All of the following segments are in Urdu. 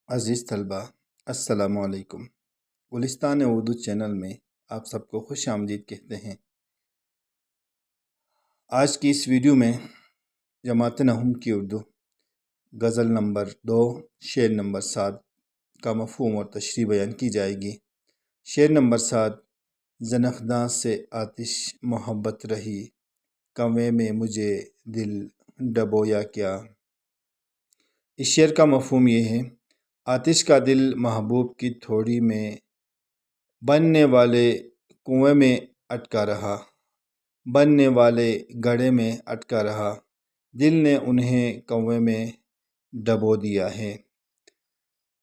عزیز طلبہ، السلام علیکم۔ گلستان اردو چینل میں آپ سب کو خوش آمدید کہتے ہیں۔ آج کی اس ویڈیو میں جماعت نحوم کی اردو غزل نمبر 2 شعر نمبر 7 کا مفہوم اور تشریح بیان کی جائے گی۔ شعر نمبر 7: زنخداں سے آتش محبت رہی، کنویں میں مجھے دل ڈبویا کیا۔ اس شعر کا مفہوم یہ ہے: آتش کا دل محبوب کی تھوڑی میں بننے والے کنویں میں اٹکا رہا، بننے والے گڑھے میں اٹکا رہا، دل نے انہیں کنویں میں ڈبو دیا ہے۔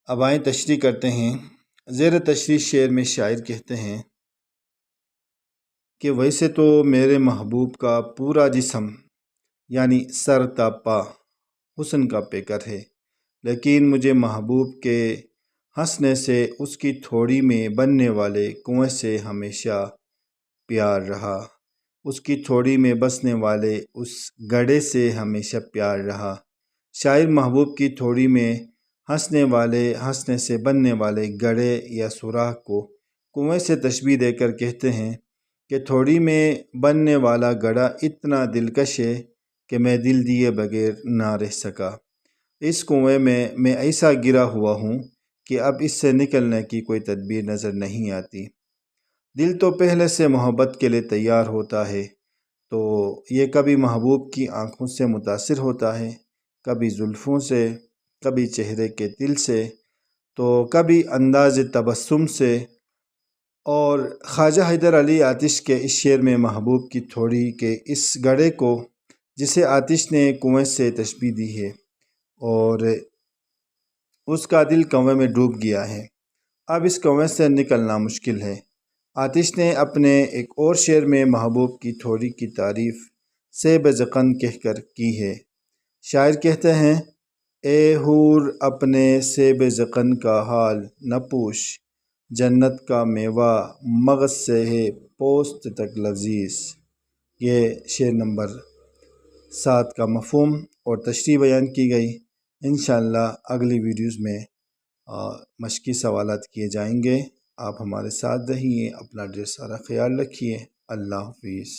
اب آئیں تشریح کرتے ہیں۔ زیر تشریح شعر میں شاعر کہتے ہیں کہ ویسے تو میرے محبوب کا پورا جسم یعنی سر تا پا حسن کا پیکر ہے، لیکن مجھے محبوب کے ہنسنے سے اس کی تھوڑی میں بننے والے کنویں سے ہمیشہ پیار رہا، اس کی تھوڑی میں بسنے والے اس گڑھے سے ہمیشہ پیار رہا۔ شاعر محبوب کی تھوڑی میں ہنسنے سے بننے والے گڑھے یا سوراخ کو کنویں سے تشبیہ دے کر کہتے ہیں کہ تھوڑی میں بننے والا گڑھا اتنا دلکش ہے کہ میں دل دیے بغیر نہ رہ سکا۔ اس کنویں میں ایسا گرا ہوا ہوں کہ اب اس سے نکلنے کی کوئی تدبیر نظر نہیں آتی۔ دل تو پہلے سے محبت کے لیے تیار ہوتا ہے، تو یہ کبھی محبوب کی آنکھوں سے متاثر ہوتا ہے، کبھی زلفوں سے، کبھی چہرے کے تل سے، تو کبھی انداز تبسم سے۔ اور خواجہ حیدر علی آتش کے اس شعر میں محبوب کی تھوڑی کے اس گڑھے کو جسے آتش نے کنویں سے تشبیہ دی ہے اور اس کا دل کنویں میں ڈوب گیا ہے، اب اس کنویں سے نکلنا مشکل ہے۔ آتش نے اپنے ایک اور شعر میں محبوب کی تھوڑی کی تعریف سیب زقن کہہ کر کی ہے۔ شاعر کہتے ہیں: اے حور اپنے سیب زقن کا حال نہ پوچھ، جنت کا میوہ مغز سے ہے پوست تک لذیذ۔ یہ شعر نمبر 7 کا مفہوم اور تشریح بیان کی گئی۔ انشاءاللہ اگلی ویڈیوز میں مشقی سوالات کیے جائیں گے۔ آپ ہمارے ساتھ رہیے، اپنا ڈھیر سارا خیال رکھیے۔ اللہ حافظ۔